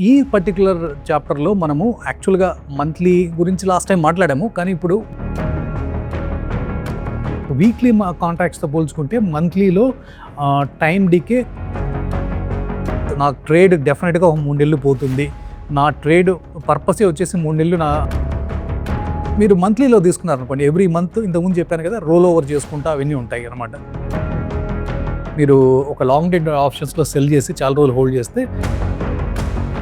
ఈ పర్టిక్యులర్ చాప్టర్లో మనము యాక్చువల్గా మంత్లీ గురించి లాస్ట్ టైం మాట్లాడాము, కానీ ఇప్పుడు వీక్లీ కాంట్రాక్ట్స్తో పోల్చుకుంటే మంత్లీలో టైం డీకే నా ట్రేడ్ డెఫినెట్గా 3 నెలలు పోతుంది. నా ట్రేడ్ పర్పసే వచ్చేసి 3 నెలలు. మీరు మంత్లీలో తీసుకున్నారనుకోండి, ఎవ్రీ మంత్ ఇంతకుముందు చెప్పాను కదా, రోల్ ఓవర్ చేసుకుంటా అవన్నీ ఉంటాయి అన్నమాట. మీరు ఒక లాంగ్ డేట్ ఆప్షన్స్లో సెల్ చేసి చాలా రోజులు హోల్డ్ చేస్తే,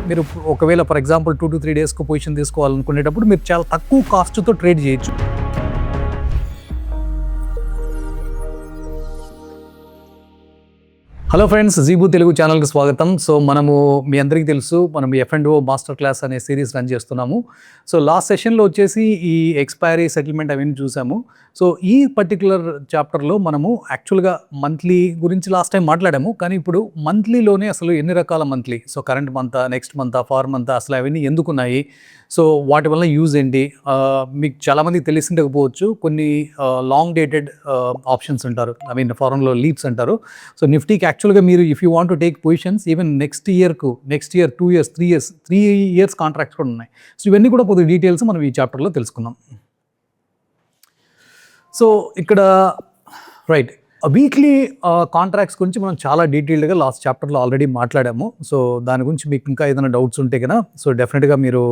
మీరు ఒకవేళ ఫర్ ఎగ్జాంపుల్ 2 to 3 డేస్కు పొజిషన్ తీసుకోవాలనుకునేటప్పుడు మీరు చాలా తక్కువ కాస్ట్తో ట్రేడ్ చేయొచ్చు. హలో ఫ్రెండ్స్, జీబూ తెలుగు ఛానల్కి స్వాగతం. సో మనము మీ అందరికీ తెలుసు, మనం F&O మాస్టర్ క్లాస్ అనే సిరీస్ రన్ చేస్తున్నాము. సో లాస్ట్ సెషన్లో వచ్చేసి ఈ ఎక్స్పైరీ సెటిల్మెంట్ అవన్నీ చూసాము. సో ఈ పర్టికులర్ చాప్టర్లో మనము యాక్చువల్గా మంత్లీ గురించి లాస్ట్ టైం మాట్లాడాము, కానీ ఇప్పుడు మంత్లీలోనే అసలు ఎన్ని రకాల మంత్లీ, సో కరెంట్ మంతా, నెక్స్ట్ మంతా, ఫార్ మంతా, అసలు అవన్నీ ఎందుకున్నాయి, సో వాటి వల్ల యూజ్ ఏంటి, మీకు చాలామందికి తెలిసిండకపోవచ్చు. కొన్ని లాంగ్ డేటెడ్ ఆప్షన్స్ అంటారు, ఐ మీన్ ఫారెన్లో లీప్స్ అంటారు. సో నిఫ్టీకి యాక్చువల్గా మీరు if you want to take positions even next year 2 years 3 years contracts కూడా ఉన్నాయి. సో ఇవన్నీ కూడా కొద్దిగా డీటెయిల్స్ మనం ఈ చాప్టర్లో తెలుసుకుందాం. సో ఇక్కడ రైట్, వీక్లీ కాంట్రాక్ట్స్ గురించి మనం చాలా డీటెయిల్డ్గా లాస్ట్ చాప్టర్లో ఆల్రెడీ మాట్లాడాము. సో దాని గురించి మీకు ఇంకా ఏదైనా డౌట్స్ ఉంటే కనుక సో డెఫినెట్గా మీరు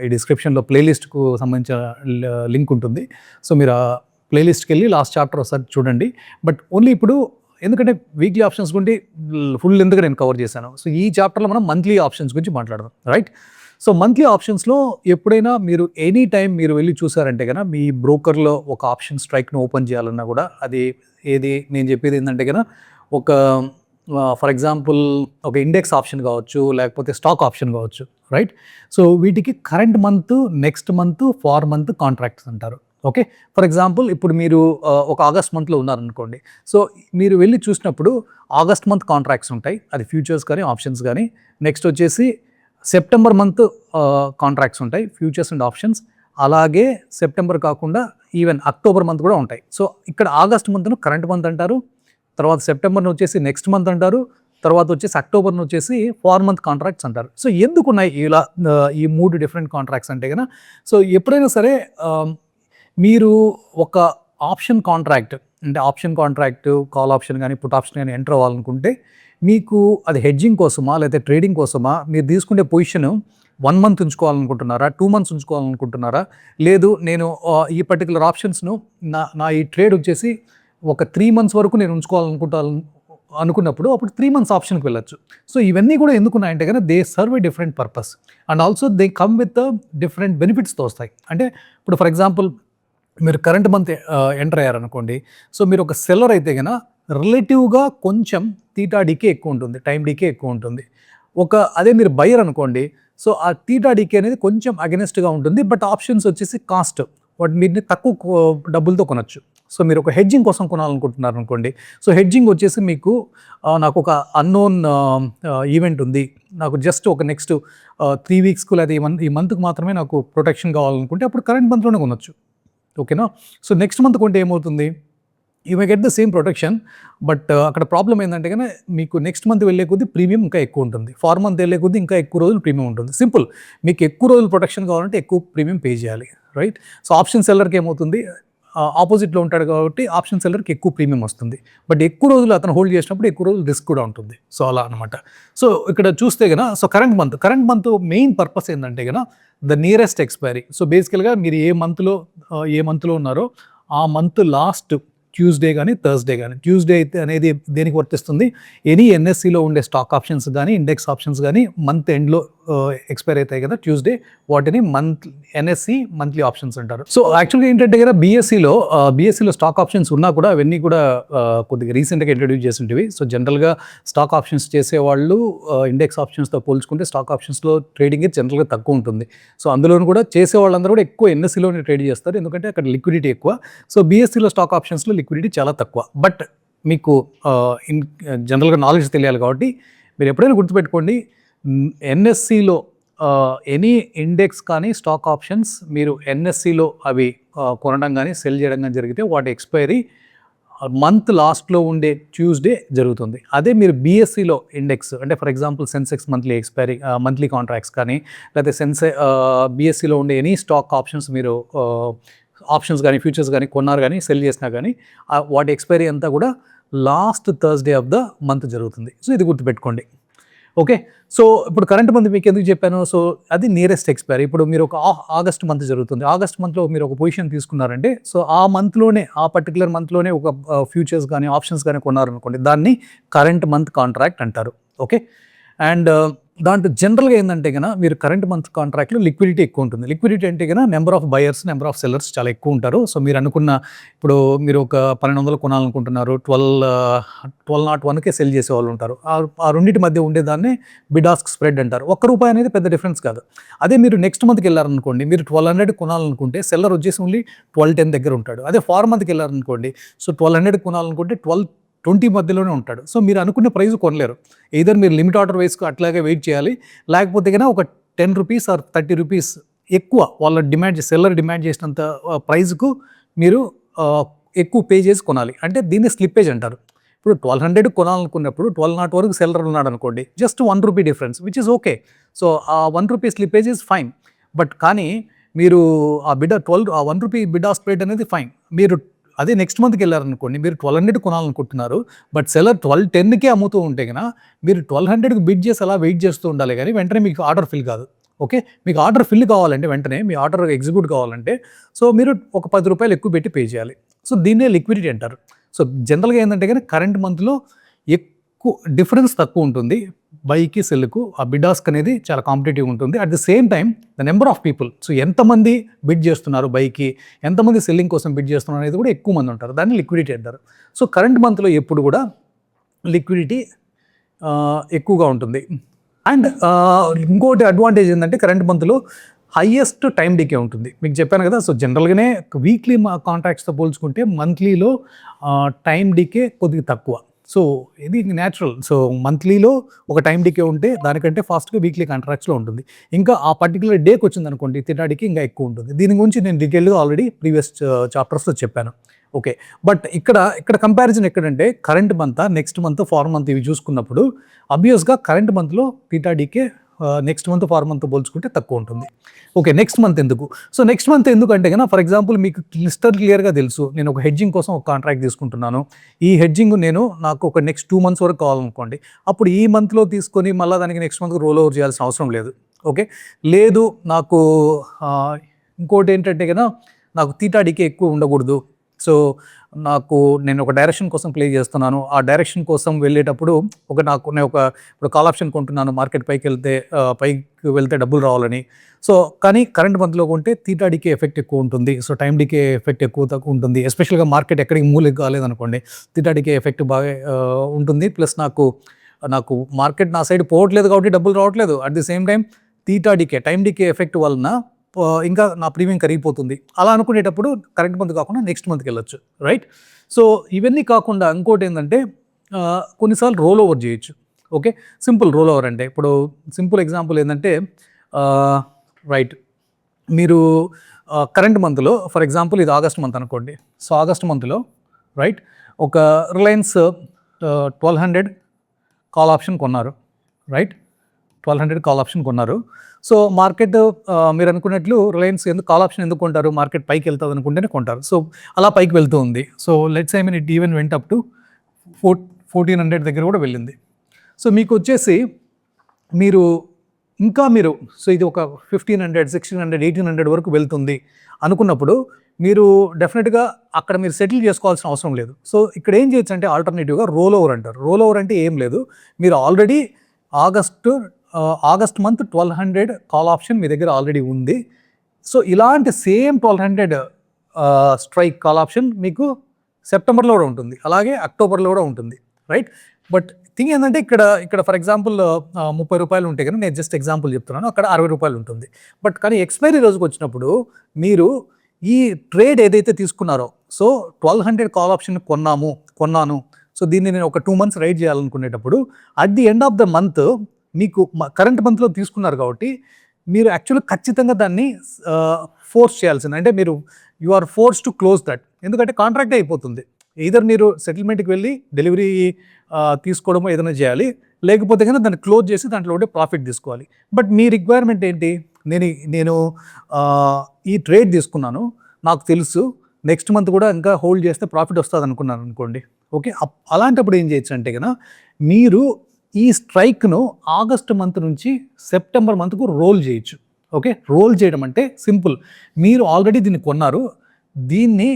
ఈ డిస్క్రిప్షన్లో ప్లేలిస్ట్కు సంబంధించిన లింక్ ఉంటుంది. సో మీరు ఆ ప్లేలిస్ట్కి వెళ్ళి లాస్ట్ చాప్టర్ ఒకసారి చూడండి. బట్ ఓన్లీ ఇప్పుడు ఎందుకంటే వీక్లీ ఆప్షన్స్ గురించి ఫుల్ ఎందుకు నేను కవర్ చేశాను. సో ఈ చాప్టర్లో మనం మంత్లీ ఆప్షన్స్ గురించి మాట్లాడదాం, రైట్. సో మంత్లీ ఆప్షన్స్లో ఎప్పుడైనా మీరు ఎనీ టైం మీరు వెళ్ళి చూసారంటే కనుక మీ బ్రోకర్లో ఒక ఆప్షన్ స్ట్రైక్ను ఓపెన్ చేయాలన్నా కూడా అది ఏది నేను చెప్పేది ఏంటంటే కనుక ఒక ఫర్ ఎగ్జాంపుల్ ఒక ఇండెక్స్ ఆప్షన్ కావచ్చు, లేకపోతే స్టాక్ ఆప్షన్ కావచ్చు, రైట్. సో వీటికి current month, next month, far month contracts అంటారు. ఓకే, ఫర్ ఎగ్జాంపుల్ ఇప్పుడు మీరు ఒక ఆగస్ట్ మంత్లో ఉన్నారనుకోండి. సో మీరు వెళ్ళి చూసినప్పుడు ఆగస్ట్ మంత్ కాంట్రాక్ట్స్ ఉంటాయి, అది ఫ్యూచర్స్ కానీ ఆప్షన్స్ కానీ. నెక్స్ట్ వచ్చేసి సెప్టెంబర్ మంత్ కాంట్రాక్ట్స్ ఉంటాయి, ఫ్యూచర్స్ అండ్ ఆప్షన్స్. అలాగే సెప్టెంబర్ కాకుండా ఈవెన్ అక్టోబర్ మంత్ కూడా ఉంటాయి. సో ఇక్కడ ఆగస్ట్ మంత్ను కరెంట్ మంత్ అంటారు, తర్వాత సెప్టెంబర్ను వచ్చేసి నెక్స్ట్ మంత్ అంటారు, తర్వాత వచ్చేసి అక్టోబర్ను వచ్చేసి ఫార్ మంత్ కాంట్రాక్ట్స్ అంటారు. సో ఎందుకున్నాయి ఇలా ఈ 3 డిఫరెంట్ కాంట్రాక్ట్స్ అంటే కనుక, సో ఎప్పుడైనా సరే మీరు ఒక ఆప్షన్ కాంట్రాక్ట్ అంటే ఆప్షన్ కాంట్రాక్ట్, కాల్ ఆప్షన్ కానీ పుట్ ఆప్షన్ కానీ ఎంటర్ అవ్వాలనుకుంటే మీకు అది హెడ్జింగ్ కోసమా లేదా ట్రేడింగ్ కోసమా, మీరు తీసుకునే పొజిషన్ 1 month ఉంచుకోవాలనుకుంటున్నారా, 2 months ఉంచుకోవాలనుకుంటున్నారా, లేదు నేను ఈ పర్టికులర్ ఆప్షన్స్ను నా ఈ ట్రేడ్ వచ్చేసి ఒక 3 months వరకు నేను అనుకున్నప్పుడు అప్పుడు 3 months ఆప్షన్కి వెళ్ళచ్చు. సో ఇవన్నీ కూడా ఎందుకున్నాయంటే కనుక they serve a different purpose and also they come with different బెనిఫిట్స్తో వస్తాయి. అంటే ఇప్పుడు ఫర్ ఎగ్జాంపుల్ మీరు కరెంట్ మంత్ ఎంటర్ అయ్యారనుకోండి. సో మీరు ఒక సెల్లర్ అయితే కనుక రిలేటివ్గా కొంచెం తీటా డీకే ఎక్కువ ఉంటుంది, టైం డీకే ఎక్కువ ఉంటుంది. అదే మీరు బయర్ అనుకోండి, సో ఆ తీటా డీకే అనేది కొంచెం అగెనెస్ట్గా ఉంటుంది. బట్ ఆప్షన్స్ వచ్చేసి కాస్ట్, వాటి మీరు తక్కువ డబ్బులతో కొనచ్చు. సో మీరు ఒక హెడ్జింగ్ కోసం కొనాలనుకుంటున్నారు అనుకోండి. సో హెడ్జింగ్ వచ్చేసి మీకు నాకు ఒక అన్నోన్ ఈవెంట్ ఉంది, నాకు జస్ట్ ఒక నెక్స్ట్ 3 weeksకు లేదా ఈ మంత్కి మాత్రమే నాకు ప్రొటెక్షన్ కావాలనుకుంటే అప్పుడు కరెంట్ మంత్లోనే కొనొచ్చు. ఓకేనా. సో నెక్స్ట్ మంత్ కొంటే ఏమవుతుంది, you may get the same protection. But అక్కడ ప్రాబ్లం ఏంటంటే కనుక మీకు నెక్స్ట్ మంత్ వెళ్ళే కొద్దీ ప్రీమియం ఇంకా ఎక్కువ ఉంటుంది, ఫార్ మంత్ వెళ్ళే కొద్దీ ఇంకా ఎక్కువ రోజులు ప్రీమియం ఉంటుంది. సింపుల్, మీకు ఎక్కువ రోజులు ప్రొటెక్షన్ కావాలంటే ఎక్కువ ప్రీమియం పే చేయాలి, రైట్. సో ఆప్షన్ సెల్లర్కి ఏమవుతుంది, ఆపోజిట్లో ఉంటాడు కాబట్టి ఆప్షన్ సెల్లర్కి ఎక్కువ ప్రీమియం వస్తుంది. బట్ ఎక్కువ రోజులు అతను హోల్డ్ చేసినప్పుడు ఎక్కువ రోజులు రిస్క్ కూడా ఉంటుంది. సో అలా అనమాట. సో ఇక్కడ చూస్తే కనుక so current month main purpose ఏంటంటే కనుక ద నియరెస్ట్ ఎక్స్పైరీ. సో బేసికల్గా మీరు ఏ మంత్లో ఉన్నారో ఆ మంత్ లాస్ట్ ట్యూస్డే కానీ థర్స్డే కానీ, ట్యూస్డే అయితే అనేది దేనికి వర్తిస్తుంది, ఎనీ ఎన్ఎస్సిలో ఉండే స్టాక్ ఆప్షన్స్ కానీ ఇండెక్స్ ఆప్షన్స్ కానీ మంత్ ఎండ్లో ఎక్స్పైర్ అవుతాయి కదా ట్యూస్డే, వాటిని ఎన్ఎస్సి మంత్లీ ఆప్షన్స్ అంటారు. సో యాక్చువల్గా ఏంటంటే కదా బీఎస్సీలో స్టాక్ ఆప్షన్స్ ఉన్నా కూడా అవన్నీ కూడా కొద్దిగా రీసెంట్గా ఇంట్రడ్యూస్ చేసింటివి. సో జనరల్గా స్టాక్ ఆప్షన్స్ చేసేవాళ్ళు ఇండెక్స్ ఆప్షన్స్తో పోల్చుకుంటే స్టాక్ ఆప్షన్స్లో ట్రేడింగ్ జనరల్గా తక్కువ ఉంటుంది. సో అందులోనూ కూడా చేసేవాళ్ళందరూ కూడా ఎక్కువ ఎన్ఎస్సిలోనే ట్రేడ్ చేస్తారు, ఎందుకంటే అక్కడ లిక్విడిటీ ఎక్కువ. సో బీఎస్సీలో స్టాక్ ఆప్షన్స్లో లిక్విడిటీ చాలా తక్కువ. బట్ మీకు జనరల్గా నాలెడ్జ్ తెలియాలి కాబట్టి మీరు ఎప్పుడైనా గుర్తుపెట్టుకోండి, ఎన్ఎస్సిలో ఎనీ ఇండెక్స్ కానీ స్టాక్ ఆప్షన్స్ మీరు ఎన్ఎస్సిలో అవి కొనడం కానీ సెల్ చేయడం కానీ జరిగితే వాటి ఎక్స్పైరీ మంత్ లాస్ట్లో ఉండే ట్యూస్డే జరుగుతుంది. అదే మీరు బీఎస్సీలో ఇండెక్స్ అంటే for example Sensex monthly expiry monthly contracts కానీ లేకపోతే బీఎస్సీలో ఉండే ఎనీ స్టాక్ ఆప్షన్స్ మీరు ఆప్షన్స్ కానీ ఫ్యూచర్స్ కానీ కొన్నారు కానీ సెల్ చేసినా కానీ వాటి ఎక్స్పైరీ అంతా కూడా last Thursday of the month జరుగుతుంది. సో ఇది గుర్తుపెట్టుకోండి. ఓకే, సో ఇప్పుడు కరెంట్ మంత్ మీకు ఎందుకు చెప్పాను, సో అది నియరెస్ట్ ఎక్స్పైరీ. ఇప్పుడు మీరు ఒక ఆగస్ట్ మంత్ జరుగుతుంది, ఆగస్ట్ మంత్లో మీరు ఒక పొజిషన్ తీసుకున్నారంటే సో ఆ మంత్లోనే ఆ పర్టికులర్ మంత్లోనే ఒక ఫ్యూచర్స్ కానీ ఆప్షన్స్ కానీ కొన్నారనుకోండి, దాన్ని కరెంట్ మంత్ కాంట్రాక్ట్ అంటారు. ఓకే, అండ్ దాంట్లో జనరల్గా ఏంటంటే కన్నా మీరు కరెంట్ మంత్ కాంట్రాక్ట్లో లిక్విడిటీ ఎక్కువ ఉంటుంది. లిక్విడిటీ అంటే కన్నా number of buyers number of sellers చాలా ఎక్కువ ఉంటారు. సో మీరు అనుకున్న ఇప్పుడు మీరు ఒక 1200 కొనాలనుకుంటున్నారు, 1201కే సెల్ చేసే వాళ్ళు ఉంటారు. ఆ రెండింటి మధ్య ఉండేదాన్ని బిడ్ ఆస్క్ స్ప్రెడ్ అంటారు. ₹1 అనేది పెద్ద డిఫరెన్స్ కాదు. అదే మీరు నెక్స్ట్ మంత్కి వెళ్ళారనుకోండి, మీరు 1200 కొనాలనుకుంటే సెల్లర్ వచ్చేసి ఓన్లీ 1210 దగ్గర ఉంటాడు. అదే 4 మంత్కి వెళ్ళారనుకోండి, సో 1200 కొనాలనుకుంటే 1220 మధ్యలోనే ఉంటాడు. సో మీరు అనుకున్న ప్రైస్ కొనలేరు. either మీరు లిమిట్ ఆర్డర్ వేసుకు అట్లాగే వెయిట్ చేయాలి, లేకపోతే కన్నా ఒక ₹10 ఆర్ ₹30 ఎక్కువ వాళ్ళ సెల్లర్ డిమాండ్ చేసినంత ప్రైస్కు మీరు ఎక్కువ పే చేసి కొనాలి. అంటే దీన్ని స్లిప్పేజ్ అంటారు. ఇప్పుడు 1200 కొనాలనుకున్నప్పుడు 1200 వరకు సెల్లర్ ఉన్నాడు అనుకోండి, just ₹1 difference which is okay. So ఆ ₹1 స్లిప్పేజ్ ఇస్ ఫైన్. బట్ కానీ మీరు ఆ ₹1 బిడ్ ఆస్క్ స్ప్రెడ్ అనేది ఫైన్. మీరు అదే నెక్స్ట్ మంత్కి వెళ్ళారనుకోండి, మీరు 1200 కొనాలనుకుంటున్నారు, బట్ సెల్లర్ 1210కే అమ్ముతూ ఉంటే కన్నా మీరు 1200కి బిడ్ చేసి అలా వెయిట్ చేస్తూ ఉండాలి, కానీ వెంటనే మీకు ఆర్డర్ ఫిల్ కాదు. ఓకే, మీకు ఆర్డర్ ఫిల్ కావాలంటే వెంటనే మీ ఆర్డర్ ఎగ్జిక్యూట్ కావాలంటే సో మీరు ఒక ₹10 ఎక్కువ పెట్టి పే చేయాలి. సో దీన్నే లిక్విడిటీ అంటారు. సో జనరల్గా ఏంటంటే కానీ కరెంట్ మంత్లో ఎక్కువ డిఫరెన్స్ తక్కువ ఉంటుంది బైకి సెల్కు. ఆ బిడ్ ఆస్క్ అనేది చాలా కాంపిటేటివ్ ఉంటుంది. At the same time the number of people, so ఎంతమంది బిడ్ చేస్తున్నారు బైకి, ఎంతమంది సెల్లింగ్ కోసం బిడ్ చేస్తున్నారు అనేది కూడా ఎక్కువ మంది ఉంటారు. దాన్ని లిక్విడిటీ అంటారు. సో కరెంట్ మంత్లో ఎప్పుడు కూడా లిక్విడిటీ ఎక్కువగా ఉంటుంది. అండ్ ఇంకోటి అడ్వాంటేజ్ ఏంటంటే కరెంట్ మంత్లో హైయెస్ట్ టైం డికే ఉంటుంది. మీకు చెప్పాను కదా, సో జనరల్గానే వీక్లీ కాంట్రాక్ట్స్తో పోల్చుకుంటే మంత్లీలో టైం డికే కొద్దిగా తక్కువ. సో ఇది న్యాచురల్. సో మంత్లీలో ఒక టైం డికే ఉంటే దానికంటే ఫాస్ట్గా వీక్లీ కాంట్రాక్ట్స్లో ఉంటుంది. ఇంకా ఆ పర్టికులర్ డేకి వచ్చింది అనుకోండి, తినడానికి ఇంకా ఎక్కువ ఉంటుంది. దీని గురించి నేను డీటెయిల్గా ఆల్రెడీ ప్రీవియస్ చాప్టర్స్లో చెప్పాను. ఓకే, బట్ ఇక్కడ కంపారిజన్ ఎక్కడంటే current month next month 4 month ఇవి చూసుకున్నప్పుడు అబ్వియస్గా కరెంట్ మంత్లో డీకే నెక్స్ట్ మంత్ 4 మంత్ పోల్చుకుంటే తక్కువ ఉంటుంది. ఓకే, నెక్స్ట్ మంత్ ఎందుకు? సో నెక్స్ట్ మంత్ ఎందుకంటే కన్నా ఫర్ ఎగ్జాంపుల్ మీకు క్లియర్గా తెలుసు, నేను ఒక హెడ్జింగ్ కోసం ఒక కాంట్రాక్ట్ తీసుకుంటున్నాను. ఈ హెడ్జింగ్ నాకు ఒక నెక్స్ట్ 2 months వరకు కావాలనుకోండి, అప్పుడు ఈ మంత్లో తీసుకొని మళ్ళీ దానికి నెక్స్ట్ మంత్ రోల్ ఓవర్ చేయాల్సిన అవసరం లేదు. ఓకే, లేదు నాకు ఇంకోటి ఏంటంటే కదా, నాకు డీకే ఎక్కువ ఉండకూడదు. సో నేను ఒక డైరెక్షన్ కోసం ప్లే చేస్తున్నాను, ఆ డైరెక్షన్ కోసం వెళ్ళేటప్పుడు నేను ఇప్పుడు కాల్ ఆప్షన్ కొంటున్నాను, మార్కెట్ పైకి వెళ్తే డబ్బులు రావాలని. సో కానీ కరెంట్ మంత్లో కొంటే డీకే ఎఫెక్ట్ ఎక్కువ ఉంటుంది. సో టైం డీకే ఎఫెక్ట్ తక్కువ ఉంటుంది. ఎస్పెషల్గా మార్కెట్ ఎక్కడికి మూలకి కాలేదనుకోండి, డీకే ఎఫెక్ట్ బాగా ఉంటుంది. ప్లస్ నాకు మార్కెట్ నా సైడ్ పోవట్లేదు కాబట్టి డబ్బులు రావట్లేదు. At the same time time decay effect వలన ఇంకా నా ప్రీమియం కరిగిపోతుంది. అలా అనుకునేటప్పుడు కరెంట్ మంత్ కాకుండా నెక్స్ట్ మంత్కి వెళ్ళొచ్చు, రైట్? సో ఇవన్నీ కాకుండా ఇంకోటి ఏంటంటే కొన్నిసార్లు రోల్ ఓవర్ చేయొచ్చు. ఓకే, సింపుల్ రోల్ ఓవర్ అంటే ఇప్పుడు సింపుల్ ఎగ్జాంపుల్ ఏంటంటే రైట్, మీరు కరెంట్ మంత్లో ఫర్ ఎగ్జాంపుల్ ఇది ఆగస్ట్ మంత్ అనుకోండి. సో ఆగస్ట్ మంత్లో రైట్ ఒక రిలయన్స్ 1200 కాల్ ఆప్షన్ కొన్నారు, రైట్? 1200 కాల్ ఆప్షన్ కొన్నారు. సో మార్కెట్ మీరు అనుకున్నట్లు రిలయన్స్ కాల్ ఆప్షన్ ఎందుకు కొంటారు, మార్కెట్ పైకి వెళ్తుంది అనుకుంటేనే కొంటారు. సో అలా పైకి వెళ్తూ ఉంది. So let's I mean it even went up to 1400 దగ్గర కూడా వెళ్ళింది. సో మీకు వచ్చేసి మీరు సో ఇది ఒక 1500, 1600, 1800 వరకు వెళ్తుంది అనుకున్నప్పుడు మీరు డెఫినెట్గా అక్కడ మీరు సెటిల్ చేసుకోవాల్సిన అవసరం లేదు. సో ఇక్కడ ఏం చేయొచ్చు అంటే ఆల్టర్నేటివ్గా రోల్ ఓవర్ అంటారు. రోల్ ఓవర్ అంటే ఏం లేదు, మీరు already August month 1200 call option మీ దగ్గర ఆల్రెడీ ఉంది. సో ఇలాంటి సేమ్ 1200 స్ట్రైక్ కాల్ ఆప్షన్ మీకు సెప్టెంబర్లో కూడా ఉంటుంది, అలాగే అక్టోబర్లో కూడా ఉంటుంది, రైట్? బట్ థింగ్ ఏంటంటే ఇక్కడ ఫర్ ఎగ్జాంపుల్ ₹30 ఉంటే కానీ నేను జస్ట్ ఎగ్జాంపుల్ చెప్తున్నాను, అక్కడ ₹60 ఉంటుంది. బట్ కానీ ఎక్స్పైరీ రోజుకి వచ్చినప్పుడు మీరు ఈ ట్రేడ్ ఏదైతే తీసుకున్నారో, సో 1200 కాల్ ఆప్షన్ కొన్నాను, సో దీన్ని నేను ఒక 2 months రైడ్ చేయాలనుకునేటప్పుడు at the end of the month మీకు కరెంట్ మంత్లో తీసుకున్నారు కాబట్టి మీరు యాక్చువల్గా ఖచ్చితంగా దాన్ని ఫోర్స్ చేయాల్సింది, అంటే you are force to close that, ఎందుకంటే కాంట్రాక్ట్ అయిపోతుంది. ఈధర్ మీరు సెటిల్మెంట్కి వెళ్ళి డెలివరీ తీసుకోవడమో ఏదైనా చేయాలి, లేకపోతే కనుక దాన్ని క్లోజ్ చేసి దాంట్లో ఉండే ప్రాఫిట్ తీసుకోవాలి. బట్ మీ రిక్వైర్మెంట్ ఏంటి? నేను ఈ ట్రేడ్ తీసుకున్నాను, నాకు తెలుసు నెక్స్ట్ మంత్ కూడా ఇంకా హోల్డ్ చేస్తే ప్రాఫిట్ వస్తుంది అనుకున్నాను అనుకోండి. ఓకే, అలాంటప్పుడు ఏం చేయొచ్చు అంటే కనుక మీరు ఈ స్ట్రైక్ను ఆగస్ట్ మంత్ నుంచి సెప్టెంబర్ మంత్కు రోల్ చేయొచ్చు. ఓకే, రోల్ చేయడం అంటే సింపుల్, మీరు ఆల్రెడీ దీన్ని కొన్నారు, దీన్ని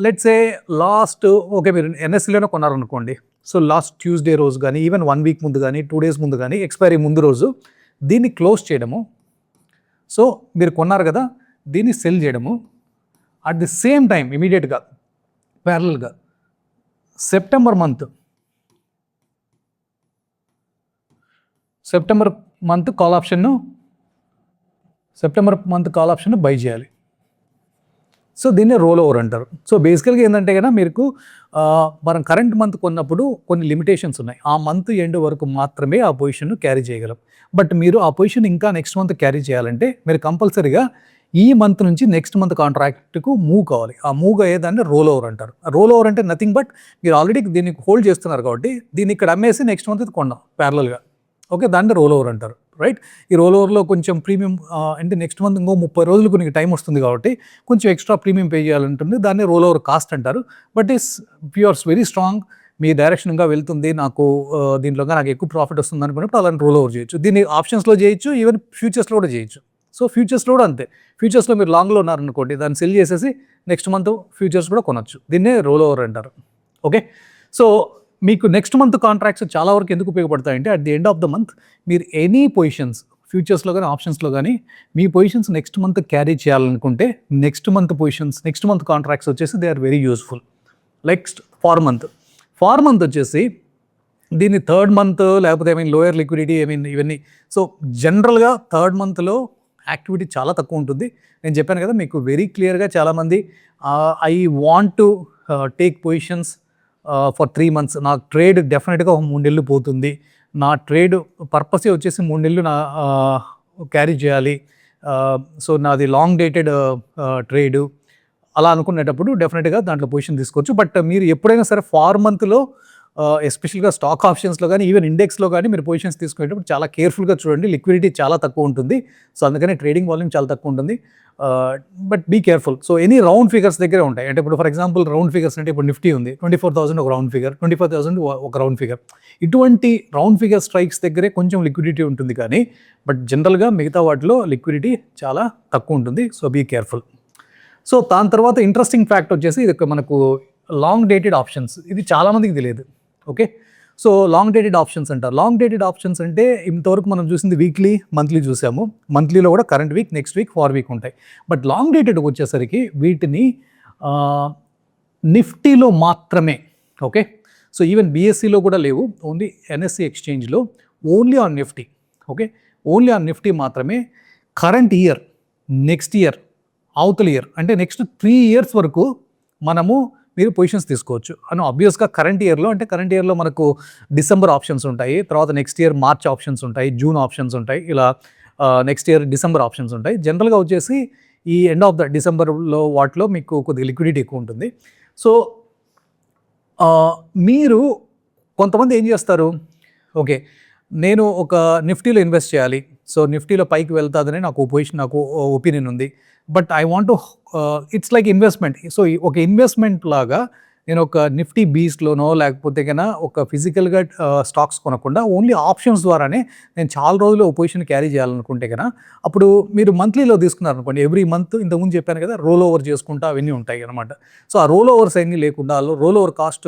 లెట్స్ ఏ లాస్ట్ ఓకే మీరు ఎన్ఎస్సీలోనే కొన్నారనుకోండి. సో లాస్ట్ ట్యూస్డే రోజు కానీ, ఈవెన్ 1 వీక్ ముందు కానీ, 2 డేస్ ముందు కానీ, ఎక్స్పైరీ ముందు రోజు దీన్ని క్లోజ్ చేయడము. సో మీరు కొన్నారు కదా, దీన్ని సెల్ చేయడము. అట్ ది సేమ్ టైం ఇమీడియట్గా ప్యారలల్గా సెప్టెంబర్ మంత్ కాల్ ఆప్షన్ను బై చేయాలి. సో దీన్నే రోల్ ఓవర్ అంటారు. సో బేసికల్గా ఏంటంటే కనుక మీకు మనం కరెంట్ మంత్ కొన్నప్పుడు కొన్ని లిమిటేషన్స్ ఉన్నాయి. ఆ మంత్ ఎండ్ వరకు మాత్రమే ఆ పొజిషన్ను క్యారీ చేయగలం. బట్ మీరు ఆ పొజిషన్ ఇంకా నెక్స్ట్ మంత్ క్యారీ చేయాలంటే మీరు కంపల్సరీగా ఈ మంత్ నుంచి నెక్స్ట్ మంత్ కాంట్రాక్ట్కు మూవ్ కావాలి. ఆ మూవ్ అయ్యేదాన్ని రోల్ ఓవర్ అంటారు. రోల్ ఓవర్ అంటే నథింగ్ బట్ మీరు ఆల్రెడీ దీన్ని హోల్డ్ చేస్తున్నారు కాబట్టి దీన్ని ఇక్కడ అమ్మేసి నెక్స్ట్ మంత్ కొన్నాం ప్యారలల్గా. ఓకే, దాన్ని రోల్ ఓవర్ అంటారు. రైట్, ఈ రోల్ ఓవర్లో కొంచెం ప్రీమియం అంటే నెక్స్ట్ మంత్ ఇంకో 30 రోజులు కొన్ని టైం వస్తుంది కాబట్టి కొంచెం ఎక్స్ట్రా ప్రీమియం పే చేయాలంటుంది, దాన్ని రోల్ ఓవర్ కాస్ట్ అంటారు. బట్ ఈస్ ప్యూర్స్ వెరీ స్ట్రాంగ్, మీ డైరెక్షన్గా వెళ్తుంది, నాకు దీంట్లో నాకు ఎక్కువ ప్రాఫిట్ వస్తుంది అనుకున్నప్పుడు అలాంటి రోల్ ఓవర్ చేయొచ్చు. దీన్ని ఆప్షన్స్లో చేయొచ్చు, ఈవెన్ ఫ్యూచర్స్లో కూడా చేయొచ్చు. సో ఫ్యూచర్స్లో కూడా అంతే, ఫ్యూచర్స్లో మీరు లాంగ్లో ఉన్నారనుకోండి, దాన్ని సెల్ చేసేసి నెక్స్ట్ మంత్ ఫ్యూచర్స్ కూడా కొనొచ్చు. దీన్నే రోల్ ఓవర్ అంటారు. ఓకే, సో మీకు నెక్స్ట్ మంత్ కాంట్రాక్ట్స్ చాలా వరకు ఎందుకు ఉపయోగపడతాయంటే at the end of the month మీరు ఎనీ పొజిషన్స్ ఫ్యూచర్స్లో కానీ ఆప్షన్స్లో కానీ మీ పొజిషన్స్ నెక్స్ట్ మంత్ క్యారీ చేయాలనుకుంటే నెక్స్ట్ మంత్ కాంట్రాక్ట్స్ వచ్చేసి they are very useful. Next far month వచ్చేసి దీన్ని థర్డ్ మంత్ లేకపోతే లోయర్ లిక్విడిటీ ఇవన్నీ. సో జనరల్గా థర్డ్ మంత్లో యాక్టివిటీ చాలా తక్కువ ఉంటుంది. నేను చెప్పాను కదా మీకు వెరీ క్లియర్గా, చాలామంది I want to take positions for 3 months, నా ట్రేడ్ డెఫినెట్గా 3 నెలలు పోతుంది, నా ట్రేడ్ పర్పసే వచ్చేసి 3 నెలలు నా క్యారీ చేయాలి, సో నాది లాంగ్ డేటెడ్ ట్రేడు అలా అనుకునేటప్పుడు డెఫినెట్గా దాంట్లో పొజిషన్ తీసుకోవచ్చు. బట్ మీరు ఎప్పుడైనా సరే ఫార్ మంత్లో ఎస్పెషల్గా స్టాక్ ఆప్షన్స్లో కానీ ఈవెన్ ఇండెక్స్లో కానీ మీరు పొజిషన్స్ తీసుకునేటప్పుడు చాలా కేర్ఫుల్గా చూడండి. లిక్విడిటీ చాలా తక్కువ ఉంటుంది, సో అందుకనే ట్రేడింగ్ వాల్యూమ్ చాలా తక్కువ ఉంటుంది. But be careful. So any round figures దగ్గరే ఉంటాయి. అంటే ఇప్పుడు ఫర్ ఎగ్జాంపుల్ రౌండ్ ఫిగర్స్ అంటే ఇప్పుడు నిఫ్టీ ఉంది, 24,000 ఒక రౌండ్ ఫిగర్, 25,000 ఒక రౌండ్ ఫిగర్. ఇటువంటి రౌండ్ ఫిగర్ స్ట్రైక్స్ దగ్గరే కొంచెం లిక్విడిటీ ఉంటుంది కానీ బట్ జనరల్గా మిగతా వాటిలో లిక్విడిటీ చాలా తక్కువ ఉంటుంది. So be careful. సో దాని తర్వాత ఇంట్రెస్టింగ్ ఫ్యాక్ట్ వచ్చేసి ఇది మనకు లాంగ్ డేటెడ్ ఆప్షన్స్. ఇది చాలామందికి తెలియదు. Okay, so long dated options అంటారు. లాంగ్ డేటెడ్ ఆప్షన్స్ అంటే ఇంతవరకు మనం చూసింది వీక్లీ, మంత్లీ చూసాము. మంత్లీలో కూడా current week, next week, far week ఉంటాయి. బట్ లాంగ్ డేటెడ్ వచ్చేసరికి వీటిని నిఫ్టీలో మాత్రమే. ఓకే, సో ఈవెన్ బిఎస్సిలో కూడా లేవు, ఓన్లీ ఎన్ఎస్సి ఎక్స్చేంజ్లో, only on Nifty. Okay, only on Nifty మాత్రమే కరెంట్ ఇయర్, నెక్స్ట్ ఇయర్, అవతల ఇయర్ అంటే నెక్స్ట్ 3 years వరకు మనము మీరు పొజిషన్స్ తీసుకోవచ్చు. అని ఆబ్వియస్గా కరెంట్ ఇయర్లో మనకు డిసెంబర్ ఆప్షన్స్ ఉంటాయి, తర్వాత నెక్స్ట్ ఇయర్ మార్చ్ ఆప్షన్స్ ఉంటాయి, జూన్ ఆప్షన్స్ ఉంటాయి, ఇలా నెక్స్ట్ ఇయర్ డిసెంబర్ ఆప్షన్స్ ఉంటాయి. జనరల్గా వచ్చేసి ఈ ఎండ్ ఆఫ్ ద డిసెంబర్లో వాటిలో మీకు కొద్దిగా లిక్విడిటీ ఎక్కువ ఉంటుంది. సో మీరు కొంతమంది ఏం చేస్తారు, ఓకే నేను ఒక నిఫ్టీలో ఇన్వెస్ట్ చేయాలి, సో నిఫ్టీలో పైకి వెళ్తాదని నాకు ఒపీనియన్ ఉంది, but I want to it's like investment. So ఒక ఇన్వెస్ట్మెంట్ లాగా నేను ఒక నిఫ్టీ బీస్ట్లోనో లేకపోతే కన్నా ఒక ఫిజికల్గా స్టాక్స్ కొనకుండా ఓన్లీ ఆప్షన్స్ ద్వారానే నేను చాలా రోజులు పొజిషన్ క్యారీ చేయాలనుకుంటే కన్నా అప్పుడు మీరు మంత్లీలో తీసుకున్నారనుకోండి, ఎవ్రీ మంత్ ఇంతకుముందు చెప్పాను కదా రోల్ ఓవర్ చేసుకుంటా అవన్నీ ఉంటాయి అనమాట. సో ఆ రోల్ ఓవర్స్ అన్నీ లేకుండా రోల్ ఓవర్ కాస్ట్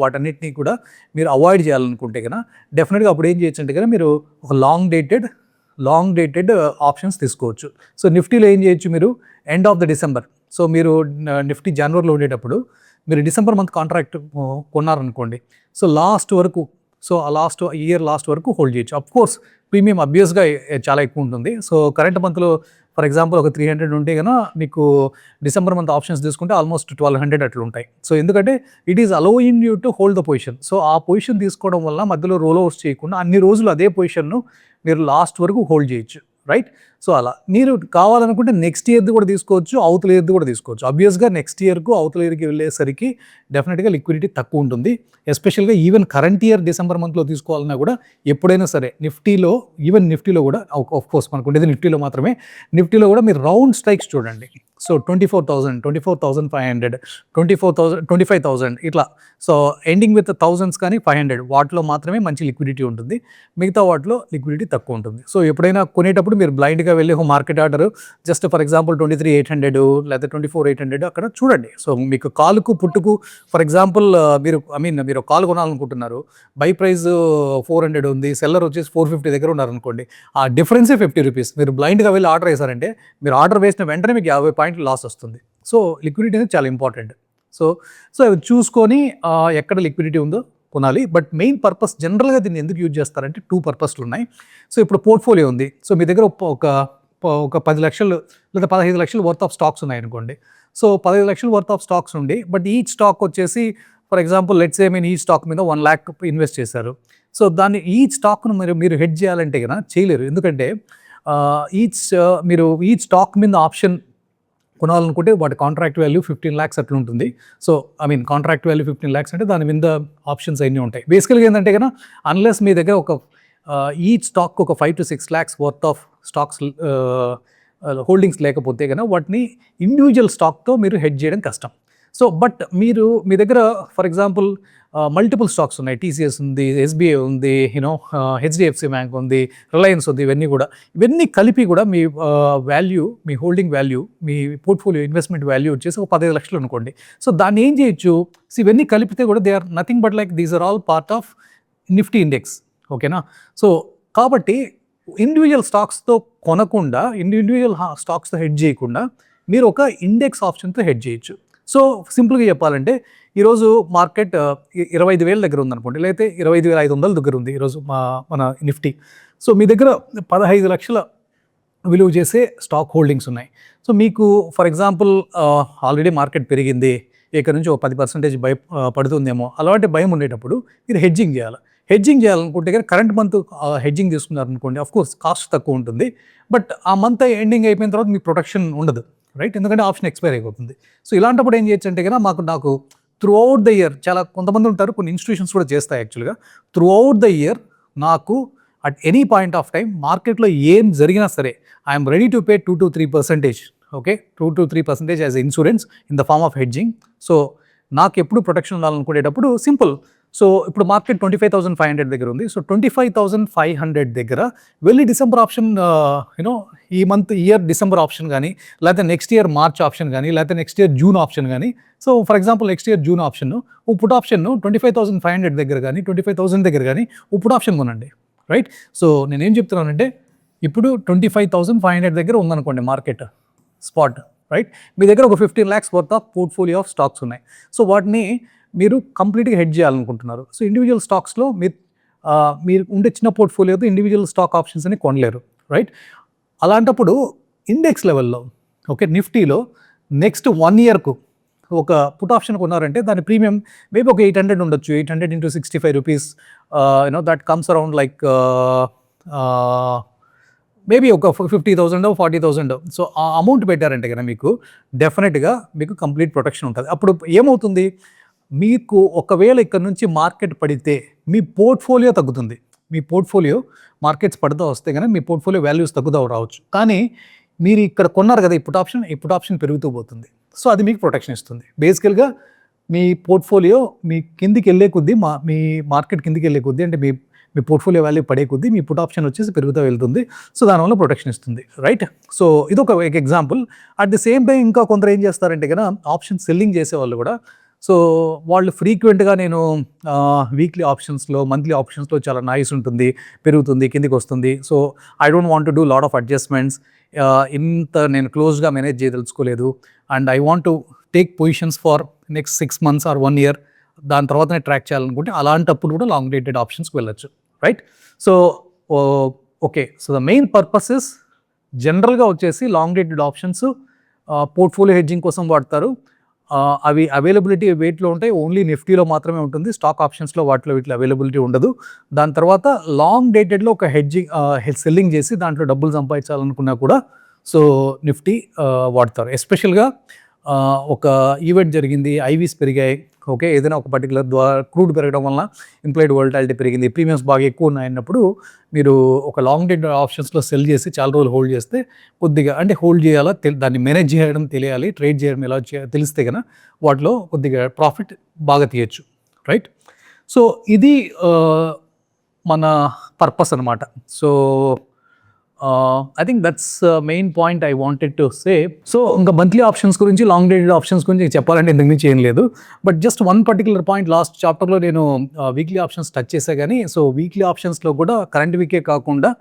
వాటన్నిటినీ కూడా మీరు అవాయిడ్ చేయాలనుకుంటే కన్నా డెఫినెట్గా అప్పుడు ఏం చేయొచ్చు అంటే కదా మీరు ఒక లాంగ్ డేటెడ్ ఆప్షన్స్ తీసుకోవచ్చు. సో నిఫ్టీలో ఏం చేయొచ్చు, మీరు end of the December, so మీరు నిఫ్టీ జనవరిలో ఉండేటప్పుడు మీరు డిసెంబర్ మంత్ కాంట్రాక్ట్ కొన్నారనుకోండి, సో లాస్ట్ వరకు, సో ఆ ఇయర్ లాస్ట్ వరకు హోల్డ్ చేయొచ్చు. అఫ్ కోర్స్ ప్రీమియం అబ్వియస్గా చాలా ఎక్కువ ఉంటుంది. సో కరెంట్ మంత్లో ఫర్ ఎగ్జాంపుల్ ఒక 300 ఉంటే కన్నా మీకు డిసెంబర్ మంత్ ఆప్షన్స్ తీసుకుంటే ఆల్మోస్ట్ 1200 అట్లా ఉంటాయి. సో ఎందుకంటే it is allowing you to hold the position. So ఆ పొజిషన్ తీసుకోవడం వల్ల మధ్యలో రోల్ ఓవర్స్ చేయకుండా అన్ని రోజులు అదే పొజిషన్ను మీరు లాస్ట్ వరకు హోల్డ్ చేయొచ్చు. రైట్? సో అలా మీరు కావాలనుకుంటే నెక్స్ట్ ఇయర్ది కూడా తీసుకోవచ్చు, అవతల ఇయర్ది కూడా తీసుకోవచ్చు. ఆబ్వియస్గా నెక్స్ట్ ఇయర్కు అవతల ఇయర్కి వెళ్ళేసరికి డెఫినెట్గా లిక్విడిటీ తక్కువ ఉంటుంది. ఎస్పెషల్గా ఈవెన్ కరెంట్ ఇయర్ డిసెంబర్ మంత్లో తీసుకోవాలన్నా కూడా ఎప్పుడైనా సరే నిఫ్టీలో, ఈవెన్ నిఫ్టీలో కూడా ఆఫ్ కోర్స్ మనకు ఉండేది నిఫ్టీలో మాత్రమే, నిఫ్టీలో కూడా మీరు రౌండ్ స్ట్రైక్స్ చూడండి. సో 24,000, 24,500, 24,000, 25,000 ఇట్లా. సో ఎండింగ్ విత్ థౌజండ్స్ కానీ 500 వాటిలో మాత్రమే మంచి లిక్విడిటీ ఉంటుంది. మిగతా వాటిలో లిక్విడిటీ తక్కువ ఉంటుంది. సో ఎప్పుడైనా కొనేటప్పుడు మీరు బ్లైండ్గా వెళ్ళి ఒక market order just for example 23,800 లేదా 24,800 అక్కడ చూడండి. సో మీకు కాలుకు పుట్టుకు ఫర్ ఎగ్జాంపుల్ మీరు కాలు కొనాలనుకుంటున్నారు, బై ప్రైస్ 400 ఉంది, సెల్లర్ వచ్చేసి 450 దగ్గర ఉన్నారనుకోండి, ఆ డిఫరెన్సే 50 రూపీస్. మీరు బ్లైండ్గా వెళ్ళి ఆర్డర్ వేసారంటే మీరు ఆర్డర్ వేసిన వెంటనే మీకు 50 పాయింట్లు లాస్ వస్తుంది. సో లిక్విడిటీ అనేది చాలా ఇంపార్టెంట్. సో అవి చూసుకొని ఎక్కడ లిక్విడిటీ ఉందో కొనాలి. బట్ మెయిన్ పర్పస్ జనరల్గా దీన్ని ఎందుకు యూజ్ చేస్తారంటే 2 పర్పస్లు ఉన్నాయి. సో ఇప్పుడు పోర్ట్ఫోలియో ఉంది. సో మీ దగ్గర ఒక 10 లక్షలు లేదా 15 లక్షలు వర్త్ ఆఫ్ స్టాక్స్ ఉన్నాయనుకోండి. సో 15 లక్షలు వర్త్ ఆఫ్ స్టాక్స్ ఉండి, బట్ ఈచ్ స్టాక్ వచ్చేసి ఫర్ ఎగ్జాంపుల్ లెట్స్ సే ఈ స్టాక్ మీద 1 lakh ఇన్వెస్ట్ చేశారు. సో దాన్ని ఈచ్ స్టాక్ను మీరు హెడ్జ్ చేయాలంటే కన్నా చేయలేరు. ఎందుకంటే ఈచ్ స్టాక్ మీద ఆప్షన్ కొనాలనుకుంటే వాటి కాంట్రాక్ట్ వాల్యూ 15 lakhs అట్లా ఉంటుంది. సో కాంట్రాక్ట్ వాల్యూ 15 lakhs అంటే దాని మీద ఆప్షన్స్ అన్నీ ఉంటాయి. బేసికల్గా ఏంటంటే కన్నా అన్లెస్ మీ దగ్గర ఒక ఈచ్ స్టాక్ ఒక 5 to 6 lakhs worth of stocks holdings లేకపోతే కన్నా వాటిని ఇండివిజువల్ స్టాక్తో మీరు హెడ్జ్ చేయడం కష్టం. సో బట్ మీ దగ్గర ఫర్ ఎగ్జాంపుల్ మల్టిపుల్ స్టాక్స్ ఉన్నాయి. టీసీఎస్ ఉంది, ఎస్బీఐ ఉంది, హెచ్డిఎఫ్సి బ్యాంక్ ఉంది, రిలయన్స్ ఉంది. ఇవన్నీ కలిపి కూడా మీ వాల్యూ, మీ హోల్డింగ్ వాల్యూ, మీ పోర్ట్ఫోలియో ఇన్వెస్ట్మెంట్ వాల్యూ వచ్చేసి ఒక 15 లక్షలు అనుకోండి. సో దాన్ని ఏం చేయొచ్చు, ఇవన్నీ కలిపితే కూడా they are nothing but like these are all part of Nifty index. ఓకేనా? సో కాబట్టి ఇండివిజువల్ స్టాక్స్తో కొనకుండా, ఇండివిజువల్ స్టాక్స్తో హెడ్జ్ చేయకుండా మీరు ఒక ఇండెక్స్ ఆప్షన్తో హెడ్జ్ చేయొచ్చు. సో సింపుల్గా చెప్పాలంటే ఈరోజు మార్కెట్ 25,000 దగ్గర ఉందనుకోండి, లేకపోతే 25,500 దగ్గర ఉంది ఈరోజు మన నిఫ్టీ. సో మీ దగ్గర 15 లక్షల విలువ చేసే స్టాక్ హోల్డింగ్స్ ఉన్నాయి. సో మీకు ఫర్ ఎగ్జాంపుల్ ఆల్రెడీ మార్కెట్ పెరిగింది, ఇక్కడ నుంచి ఒక 10% పడుతుందేమో అలాంటి భయం ఉండేటప్పుడు మీరు హెడ్జింగ్ చేయాలి. హెడ్జింగ్ చేయాలనుకుంటే కానీ కరెంట్ మంత్ హెడ్జింగ్ చేసుకున్నారనుకోండి, అఫ్కోర్స్ కాస్ట్ తక్కువ ఉంటుంది, బట్ ఆ మంత్ ఎండింగ్ అయిపోయిన తర్వాత మీకు ప్రొటెక్షన్ ఉండదు, రైట్? ఎందుకంటే ఆప్షన్ ఎక్స్పైర్ అయిపోతుంది. సో ఇలాంటప్పుడు ఏం చేయొచ్చు అంటే కన్నా నాకు త్రూ అవుట్ ద ఇయర్, చాలా కొంతమంది ఉంటారు, కొన్ని ఇన్స్టిట్యూషన్స్ కూడా చేస్తాయి యాక్చువల్గా, త్రూ అవుట్ ద ఇయర్ నాకు at any point of time మార్కెట్లో ఏం జరిగినా సరే I'm ready to pay 2 to 3%, okay, 2 to 3% as insurance in the form of hedging. So నాకు ఎప్పుడు ప్రొటెక్షన్ ఉండాలనుకునేటప్పుడు సింపుల్. సో ఇప్పుడు మార్కెట్ 25,500 దగ్గర ఉంది. సో 25,500 దగ్గర వెళ్ళి డిసెంబర్ ఆప్షన్ ఈ ఇయర్ డిసెంబర్ ఆప్షన్ కానీ, లేకపోతే నెక్స్ట్ ఇయర్ మార్చ్ ఆప్షన్ కానీ, లేకపోతే నెక్స్ట్ ఇయర్ జూన్ ఆప్షన్ కానీ. So for example next year June option put option 25,500 దగ్గర కానీ 25,000 దగ్గర కానీ పుట్ ఆప్షన్ కొనండి, రైట్? సో నేనేం చెప్తున్నానంటే ఇప్పుడు 25,500 దగ్గర ఉందనుకోండి మార్కెట్ స్పాట్, రైట్? మీ దగ్గర ఒక 15 lakhs worth of portfolio of stocks ఉన్నాయి. సో వాటిని మీరు కంప్లీట్గా హెడ్జ్ చేయాలనుకుంటున్నారు. సో ఇండివిజువల్ స్టాక్స్లో మీరు ఉండే చిన్న పోర్ట్ఫోలియోతో ఇండివిజువల్ స్టాక్ ఆప్షన్స్ అని కొనలేరు, రైట్? అలాంటప్పుడు ఇండెక్స్ లెవెల్లో, ఓకే, నిఫ్టీలో నెక్స్ట్ 1 yearకు ఒక పుట్ ఆప్షన్ కొన్నారంటే దాని ప్రీమియం మేబీ ఒక 800 ఉండొచ్చు. 800 into 65 rupees, that comes around like maybe ఒక 50,000 40,000. సో ఆ అమౌంట్ పెట్టారంటే కనుక మీకు డెఫినెట్గా మీకు కంప్లీట్ ప్రొటెక్షన్ ఉంటుంది. అప్పుడు ఏమవుతుంది, మీకు ఒకవేళ ఇక్కడ నుంచి మార్కెట్ పడితే మీ పోర్ట్ఫోలియో తగ్గుతుంది. మీ పోర్ట్ఫోలియో మార్కెట్స్ పడుతూ వస్తే కనుక మీ పోర్ట్ఫోలియో వాల్యూస్ తగ్గుతూ రావచ్చు. కానీ మీరు ఇక్కడ కొన్నారు కదా ఈ పుట్ ఆప్షన్ పెరుగుతూ పోతుంది. సో అది మీకు ప్రొటెక్షన్ ఇస్తుంది. బేసికల్గా మీ పోర్ట్ఫోలియో మీ కిందికి వెళ్ళే కొద్దీ, మీ మార్కెట్ కిందికి వెళ్ళే కొద్దీ, అంటే మీ పోర్ట్ఫోలియో వాల్యూ పడే కొద్దీ మీ పుట్ ఆప్షన్ వచ్చేసి పెరుగుతూ వెళ్తుంది. సో దానివల్ల ప్రొటెక్షన్ ఇస్తుంది, రైట్? సో ఇదొక example. At the same time ఇంకా కొందరు ఏం చేస్తారంటే కనుక ఆప్షన్ సెల్లింగ్ చేసే వాళ్ళు కూడా, సో వాళ్ళు ఫ్రీక్వెంట్గా నేను వీక్లీ ఆప్షన్స్లో, మంత్లీ ఆప్షన్స్లో చాలా నాయిస్ ఉంటుంది, పెరుగుతుంది, కిందికి వస్తుంది. So I don't want to do lot of adjustments, ఇంత నేను క్లోజ్గా మేనేజ్ చేయదలుచుకోలేదు, and I want to take positions for next 6 months or 1 year, దాని తర్వాతనే ట్రాక్ చేయాలనుకుంటే అలాంటప్పుడు కూడా లాంగ్ డేటెడ్ ఆప్షన్స్కి వెళ్ళచ్చు, right? So okay, so the main purpose is జనరల్గా వచ్చేసి long dated options portfolio hedging కోసం వాడతారు. అవి అవైలబిలిటీ వెయిట్లో ఉంటాయి. ఓన్లీ నిఫ్టీలో మాత్రమే ఉంటుంది. స్టాక్ ఆప్షన్స్లో వీటిలో అవైలబిలిటీ ఉండదు. దాని తర్వాత లాంగ్ డేటెడ్లో ఒక సెల్లింగ్ చేసి దాంట్లో డబ్బులు సంపాదించాలనుకున్నా కూడా సో నిఫ్టీ వాడతారు. ఎస్పెషల్గా ఒక ఈవెంట్ జరిగింది, ఐవీస్ పెరిగాయి, ఓకే, ఏదైనా ఒక పర్టికులర్ ద్వారా క్రూడ్ పెరగడం వలన ఇంప్లాయిడ్ వోల్టాలిటీ పెరిగింది, ప్రీమియమ్స్ బాగా ఎక్కువ ఉన్నాయన్నప్పుడు మీరు ఒక లాంగ్ డేట్ ఆప్షన్స్లో సెల్ చేసి చాలా రోజులు హోల్డ్ చేస్తే కొద్దిగా అంటే హోల్డ్ చేయాలా దాన్ని మేనేజ్ చేయడం తెలియాలి, ట్రేడ్ చేయడం ఎలా తెలిస్తే కనుక వాటిలో కొద్దిగా ప్రాఫిట్ బాగా తీయచ్చు, రైట్. సో ఇది మన పర్పస్ అనమాట. So I think that's main point I wanted to say. So ఇంకా మంత్లీ ఆప్షన్స్ గురించి, లాంగ్ డేటెడ్ ఆప్షన్స్ గురించి చెప్పాలంటే ఇంతకు మించి ఏం లేదు. But just one particular point last చాప్టర్లో నేను వీక్లీ ఆప్షన్స్ టచ్ చేసా కానీ, సో వీక్లీ ఆప్షన్స్లో కూడా కరెంట్ వీకే కాకుండా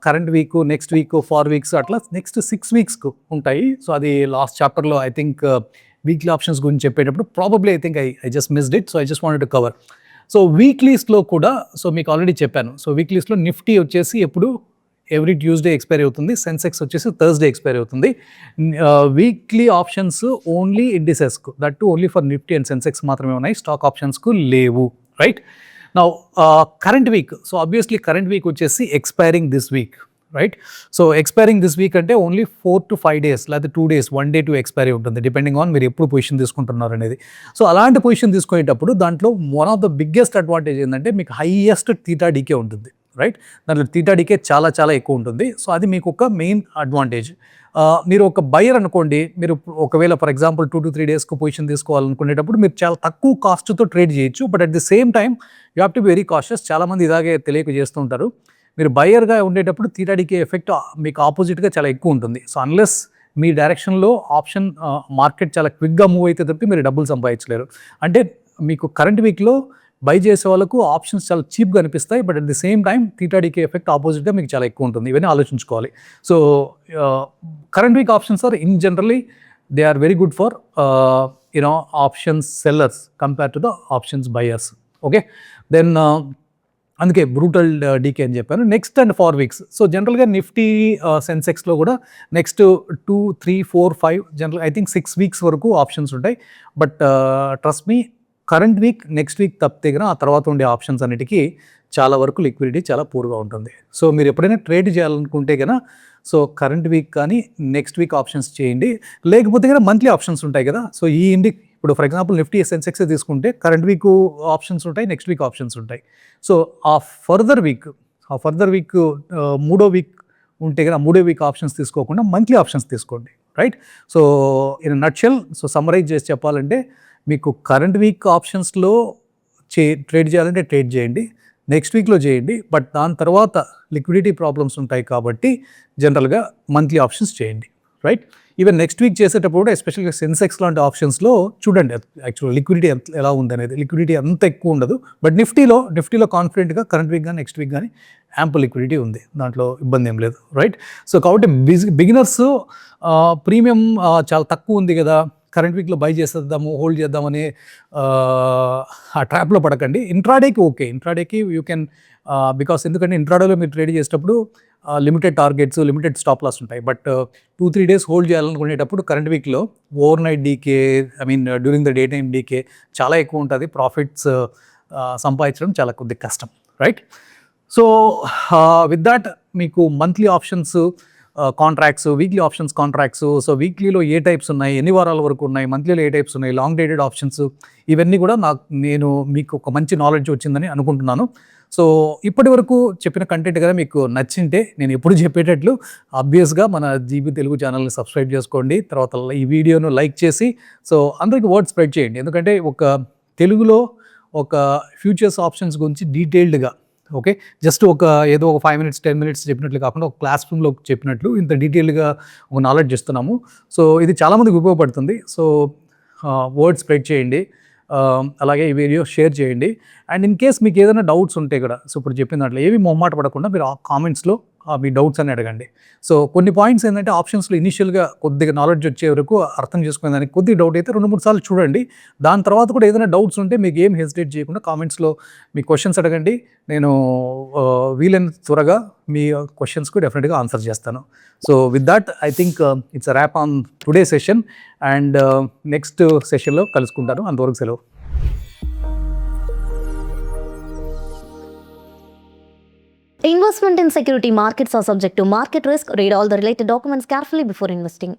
current week, next week, 4 weeks అట్లా నెక్స్ట్ 6 వీక్స్కు ఉంటాయి. సో అది లాస్ట్ చాప్టర్లో ఐ థింక్ వీక్లీ ఆప్షన్స్ గురించి చెప్పేటప్పుడు probably I think I just missed it. So I just wanted to cover. So వీక్లీస్లో కూడా సో మీకు ఆల్రెడీ చెప్పాను. సో వీక్లీస్లో నిఫ్టీ వచ్చేసి ఎప్పుడు ఎవ్రీ ట్యూస్డే ఎక్స్పైరీ అవుతుంది, సెన్సెక్స్ వచ్చేసి థర్స్డే ఎక్స్పైరీ అవుతుంది. వీక్లీ ఆప్షన్స్ ఓన్లీ ఇండిసెస్కు, that too only for Nifty and Sensex మాత్రమే ఉన్నాయి, స్టాక్ ఆప్షన్స్కు లేవు, right. Now current week, so obviously current week వచ్చేసి expiring this week, right. So expiring this week అంటే ఓన్లీ 4 to 5 days లేదా 2 days, 1 day టు ఎక్స్పైరీ ఉంటుంది, depending on మీరు ఎప్పుడు పొజిషన్ తీసుకుంటున్నారు అనేది. సో అలాంటి పొజిషన్ తీసుకునేటప్పుడు దాంట్లో one of the biggest advantage ఏంటంటే మీకు హైయెస్ట్ థీటా డీకే ఉంటుంది, రైట్. దాంట్లో థీటా డీకే చాలా చాలా ఎక్కువ ఉంటుంది. సో అది మీకు ఒక మెయిన్ అడ్వాంటేజ్. మీరు ఒక బయర్ అనుకోండి, మీరు ఒకవేళ ఫర్ ఎగ్జాంపుల్ 2 to 3 daysకు పొజిషన్ తీసుకోవాలనుకునేటప్పుడు మీరు చాలా తక్కువ కాస్ట్తో ట్రేడ్ చేయొచ్చు. But at the same time you have to be very cautious. చాలామంది ఇలాగే తెలియక చేస్తుంటారు. మీరు బయర్గా ఉండేటప్పుడు థీటా డీకే ఎఫెక్ట్ మీకు ఆపోజిట్గా చాలా ఎక్కువ ఉంటుంది. సో అన్లెస్ మీ డైరెక్షన్లో ఆప్షన్ మార్కెట్ చాలా క్విక్గా మూవ్ అయితే తప్పి మీరు డబ్బులు సంపాదించలేరు. అంటే మీకు కరెంట్ వీక్లో బై చేసే వాళ్ళకు ఆప్షన్స్ చాలా చీప్గా అనిపిస్తాయి. But at the same time theta decay effect ఆపోజిట్గా మీకు చాలా ఎక్కువ ఉంటుంది. ఇవన్నీ ఆలోచించుకోవాలి. So current week options are in generally they are very good for options sellers compare to the options buyers, okay. Then అందుకే బ్రూటల్ డీకే అని చెప్పాను. Next and 4 weeks. సో జనరల్గా నిఫ్టీ సెన్సెక్స్లో కూడా next 2, 3, 4, 5 general I think 6 weeks వరకు options ఉంటాయి. But trust me, current week, next week తప్పితే కన్నా ఆ తర్వాత ఉండే ఆప్షన్స్ అన్నిటికీ చాలా వరకు లిక్విడిటీ చాలా పూర్గా ఉంటుంది. సో మీరు ఎప్పుడైనా ట్రేడ్ చేయాలనుకుంటే కన్నా సో కరెంట్ వీక్ కానీ నెక్స్ట్ వీక్ ఆప్షన్స్ చేయండి. లేకపోతే కన్నా మంత్లీ ఆప్షన్స్ ఉంటాయి కదా. సో ఈ ఇప్పుడు ఫర్ ఎగ్జాంపుల్ నిఫ్టీ సెన్సెక్స్ తీసుకుంటే కరెంట్ వీక్ ఆప్షన్స్ ఉంటాయి, నెక్స్ట్ వీక్ ఆప్షన్స్ ఉంటాయి. సో ఆ ఫర్దర్ వీక్ మూడో వీక్ ఉంటే కదా మూడో వీక్ ఆప్షన్స్ తీసుకోకుండా మంత్లీ ఆప్షన్స్ తీసుకోండి, right. So in nutshell, so summarise చేసి చెప్పాలంటే మీకు కరెంట్ వీక్ ఆప్షన్స్లో ట్రేడ్ చేయాలంటే ట్రేడ్ చేయండి, నెక్స్ట్ వీక్లో చేయండి. బట్ దాని తర్వాత లిక్విడిటీ ప్రాబ్లమ్స్ ఉంటాయి కాబట్టి జనరల్గా మంత్లీ ఆప్షన్స్ చేయండి, రైట్. ఈవెన్ నెక్స్ట్ వీక్ చేసేటప్పుడు కూడా ఎస్పెషల్గా సెన్సెక్స్ లాంటి ఆప్షన్స్లో చూడండి యాక్చువల్ లిక్విడిటీ ఎలా ఉందనేది. లిక్విడిటీ అంత ఎక్కువ ఉండదు. బట్ నిఫ్టీలో కాన్ఫిడెంట్గా కరెంట్ వీక్ కానీ నెక్స్ట్ వీక్ కానీ యాంపుల్ లిక్విడిటీ ఉంది, దాంట్లో ఇబ్బంది ఏం లేదు, రైట్. సో కాబట్టి బిగినర్స్ ప్రీమియం చాలా తక్కువ ఉంది కదా, కరెంట్ వీక్లో బై చేసేద్దాము, హోల్డ్ చేద్దామని ఆ ట్రాప్లో పడకండి. ఇంట్రాడేకి యూ కెన్ బికాస్ ఎందుకంటే ఇంట్రాడేలో మీరు ట్రేడ్ చేసేటప్పుడు limited targets, limited stop loss ఉంటాయి. బట్ 2-3 days హోల్డ్ చేయాలనుకునేటప్పుడు కరెంట్ వీక్లో overnight decay, during the day time decay చాలా ఎక్కువ ఉంటుంది. ప్రాఫిట్స్ సంపాదించడం చాలా కొద్దిగా కష్టం, రైట్. సో విత్ దాట్ మీకు monthly options contracts, weekly options contracts, so వీక్లీలో ఏ టైప్స్ ఉన్నాయి, ఎన్ని వారాల వరకు ఉన్నాయి, మంత్లీలో ఏ టైప్స్ ఉన్నాయి, లాంగ్ డేటెడ్ ఆప్షన్స్, ఇవన్నీ కూడా నేను మీకు ఒక మంచి నాలెడ్జ్ వచ్చిందని అనుకుంటున్నాను. సో ఇప్పటి వరకు చెప్పిన కంటెంట్ కదా మీకు నచ్చింటే నేను ఎప్పుడు చెప్పేటట్లు ఆబ్వియస్గా మన జీబీ తెలుగు ఛానల్ని సబ్స్క్రైబ్ చేసుకోండి. తర్వాత ఈ వీడియోను లైక్ చేసి సో అందరికీ వర్డ్ స్ప్రెడ్ చేయండి. ఎందుకంటే ఒక తెలుగులో ఒక ఫ్యూచర్స్ ఆప్షన్స్ గురించి డీటెయిల్డ్గా, ఓకే, జస్ట్ ఏదో ఒక 5 minutes 10 minutes చెప్పినట్లు కాకుండా ఒక క్లాస్ రూమ్లో చెప్పినట్లు ఇంత డీటెయిల్గా ఒక నాలెడ్జ్ ఇస్తున్నాము. సో ఇది చాలామందికి ఉపయోగపడుతుంది. సో వర్డ్ స్ప్రెడ్ చేయండి, అలాగే ఈ వీడియో షేర్ చేయండి. అండ్ ఇన్ కేస్ మీకు ఏదైనా డౌట్స్ ఉంటే కూడా, సో ఇప్పుడు చెప్పిన దాంట్లో ఏవి మొహమాట పడకుండా మీరు ఆ కామెంట్స్లో మీ డౌట్స్ అని అడగండి. సో కొన్ని పాయింట్స్ ఏంటంటే ఆప్షన్స్లో ఇనిషియల్గా కొద్దిగా నాలెడ్జ్ వచ్చే వరకు అర్థం చేసుకునే దానికి కొద్దిగా డౌట్ అయితే 2-3 సార్లు చూడండి. దాని తర్వాత కూడా ఏదైనా డౌట్స్ ఉంటే మీకు ఏం హెసిటేట్ చేయకుండా కామెంట్స్లో మీ క్వశ్చన్స్ అడగండి. నేను వీలైనంత త్వరగా మీ క్వశ్చన్స్కు డెఫినెట్గా ఆన్సర్ చేస్తాను. So with that I think it's a rap on today session and next సెషన్లో కలుసుకుంటాను. అంతవరకు సెలవు. Investment in security markets are subject to market risk. Read all the related documents carefully before investing.